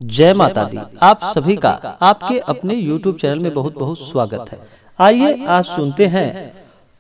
जय माता दी। आप सभी का आपके अपने YouTube चैनल में बहुत बहुत स्वागत है। आइए आज सुनते हैं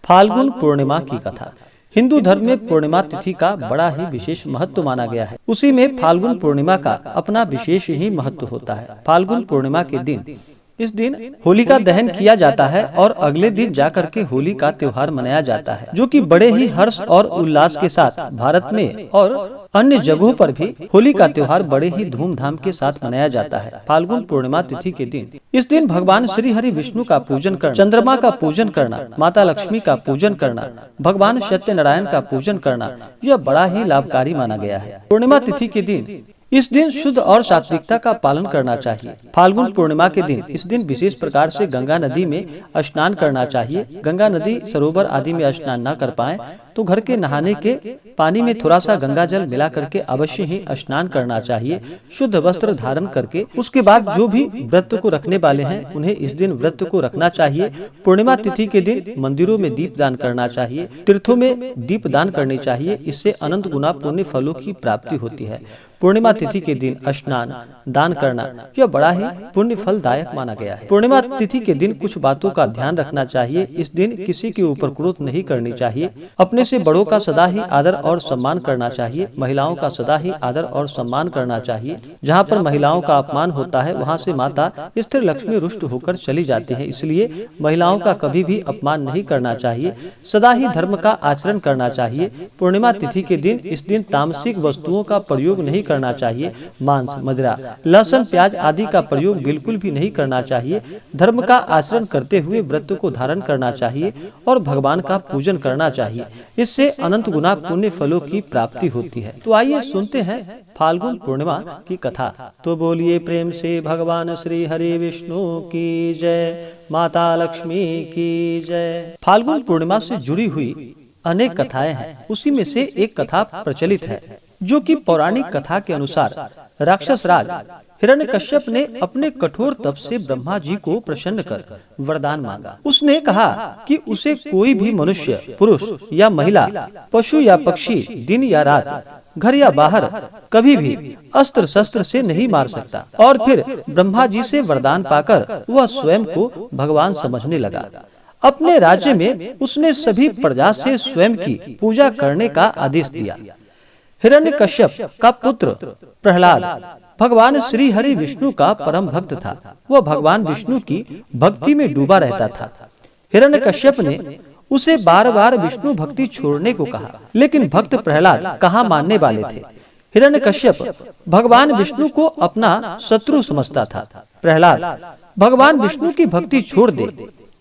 फाल्गुन पूर्णिमा की कथा। हिंदू धर्म में पूर्णिमा तिथि का बड़ा ही विशेष महत्व माना गया है। उसी में फाल्गुन पूर्णिमा का अपना विशेष ही महत्व होता है। फाल्गुन पूर्णिमा के दिन इस दिन होलिका दहन किया जाता है और अगले दिन जाकर के होली का त्योहार मनाया जाता है, जो कि बड़े ही हर्ष और उल्लास के साथ भारत में और अन्य जगहों पर भी होली का त्योहार बड़े ही धूमधाम के साथ मनाया जाता है। फाल्गुन पूर्णिमा तिथि के दिन इस दिन भगवान श्री हरि विष्णु का पूजन करना, चंद्रमा का पूजन करना, माता लक्ष्मी का पूजन करना, भगवान सत्यनारायण का पूजन करना, यह बड़ा ही लाभकारी माना गया है। पूर्णिमा तिथि के दिन इस दिन शुद्ध और सात्विकता का पालन करना चाहिए। फाल्गुन पूर्णिमा के दिन इस दिन विशेष प्रकार से गंगा नदी में स्नान करना चाहिए। गंगा नदी, सरोवर आदि में स्नान न कर पाए तो घर के नहाने के पानी में थोड़ा सा गंगा जल मिला करके अवश्य ही स्नान करना चाहिए, शुद्ध वस्त्र धारण करके। उसके बाद जो भी व्रत को रखने वाले हैं उन्हें इस दिन व्रत को रखना चाहिए। पूर्णिमा तिथि के दिन मंदिरों में दीप दान करना चाहिए, तीर्थों में दीप दान करनी चाहिए। इससे अनंत गुना पुण्य फलों की प्राप्ति होती है। पूर्णिमा तिथि के दिन स्नान दान करना यह बड़ा ही पुण्य फलदायक माना गया है। पूर्णिमा तिथि के दिन कुछ बातों का ध्यान रखना चाहिए। इस दिन किसी के ऊपर क्रोध नहीं करनी चाहिए। अपने से बड़ों का सदा ही आदर और सम्मान करना चाहिए। महिलाओं का सदा ही आदर और सम्मान करना चाहिए। जहाँ पर महिलाओं का अपमान होता है वहाँ से माता स्थिर लक्ष्मी रुष्ट होकर चली जाती है। इसलिए महिलाओं का कभी भी अपमान नहीं करना चाहिए। सदा ही धर्म का आचरण करना चाहिए। पूर्णिमा तिथि के दिन इस दिन तामसिक वस्तुओं का प्रयोग नहीं करना चाहिए। मांस, मदिरा, लहसुन, प्याज आदि का प्रयोग बिल्कुल भी नहीं करना चाहिए। धर्म का आचरण करते हुए व्रत को धारण करना चाहिए और भगवान का पूजन करना चाहिए। इससे अनंत गुना पुण्य फलों की प्राप्ति होती है। तो आइए सुनते हैं फाल्गुन पूर्णिमा की कथा। तो बोलिए प्रेम से भगवान श्री हरि विष्णु की जय, माता लक्ष्मी की जय। फाल्गुन पूर्णिमा से जुड़ी हुई अनेक कथाएं हैं। उसी में से एक कथा प्रचलित है, जो कि पौराणिक कथा के अनुसार राक्षस राज हिरण्यकश्यप ने अपने कठोर तप से ब्रह्मा जी को प्रसन्न कर वरदान मांगा। उसने कहा कि उसे कोई भी मनुष्य, पुरुष या महिला, पशु या पक्षी, दिन या रात, घर या बाहर कभी भी अस्त्र शस्त्र से नहीं मार सकता। और फिर ब्रह्मा जी से वरदान पाकर वह स्वयं को भगवान समझने लगा। अपने राज्य में उसने सभी प्रजा से स्वयं की पूजा करने का आदेश दिया। हिरण्यकश्यप का पुत्र प्रहलाद भगवान श्री हरि विष्णु का परम भक्त था। वह भगवान विष्णु की भक्ति में डूबा रहता था। हिरण्यकश्यप ने उसे बार बार विष्णु भक्ति छोड़ने को कहा, लेकिन भक्त प्रहलाद कहाँ मानने वाले थे। हिरण्यकश्यप भगवान विष्णु को अपना शत्रु समझता था। प्रहलाद भगवान विष्णु की भक्ति छोड़ दे,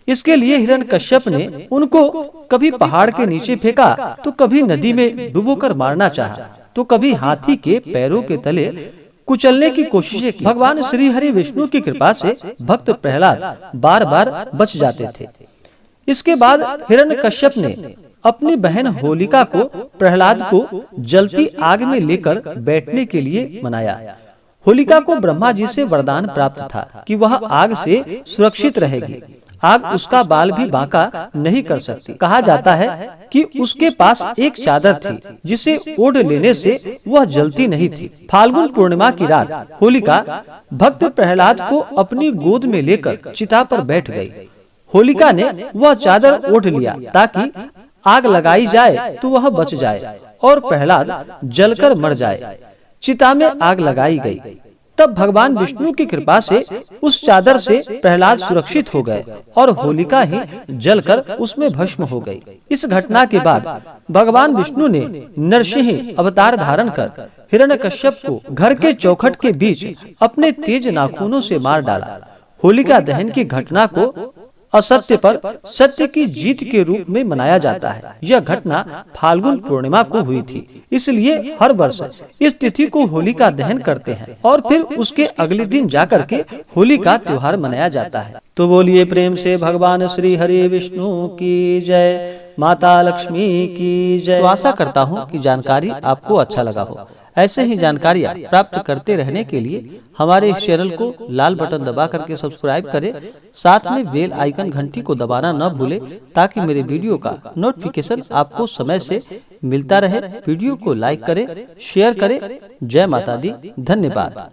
इसके लिए हिरण्यकश्यप ने उनको कभी पहाड़ के नीचे फेंका, तो कभी नदी में डुबोकर मारना चाहा, तो कभी हाथी के पैरों के तले कुचलने की कोशिशें की। भगवान श्री हरि विष्णु की कृपा से भक्त प्रहलाद बार बार बच जाते थे। इसके बाद हिरण्यकश्यप ने अपनी बहन होलिका को प्रहलाद को जलती आग में लेकर बैठने के लिए मनाया। होलिका को ब्रह्मा जी से वरदान प्राप्त था कि वह आग से सुरक्षित रहेगी। आग उसका बाल भी बांका नहीं कर सकती। कहा जाता है कि उसके पास एक चादर थी जिसे ओढ़ लेने से वह जलती नहीं थी। फाल्गुन पूर्णिमा की रात होलिका भक्त प्रहलाद को अपनी गोद में लेकर चिता पर बैठ गई। होलिका ने वह चादर ओढ़ लिया ताकि आग लगाई जाए तो वह बच जाए और प्रहलाद जलकर मर जाए। चिता में आग लगाई गई। तब भगवान विष्णु की कृपा से उस चादर से प्रहलाद सुरक्षित हो गए और होलिका ही जलकर उसमें भस्म हो गई। इस घटना के बाद भगवान विष्णु ने नरसिंह अवतार धारण कर हिरण्यकश्यप को घर के चौखट के बीच अपने तेज नाखूनों से मार डाला। होलिका दहन की घटना को असत्य पर सत्य की जीत के रूप में मनाया जाता है। यह घटना फाल्गुन पूर्णिमा को हुई थी, इसलिए हर वर्ष इस तिथि को होलिका दहन करते हैं और फिर उसके अगले दिन जाकर के होली का त्योहार मनाया जाता है। तो बोलिए प्रेम से भगवान श्री हरि विष्णु की जय, माता लक्ष्मी की जय। तो आशा करता हूँ कि जानकारी आपको अच्छा लगा हो। ऐसे ही जानकारियाँ प्राप्त करते रहने के लिए हमारे इस चैनल को लाल बटन दबा करके सब्सक्राइब करें, साथ में बेल आइकन घंटी को दबाना न भूलें ताकि मेरे वीडियो का नोटिफिकेशन आपको समय से मिलता रहे। वीडियो को लाइक करें, शेयर करें। जय माता दी। धन्यवाद।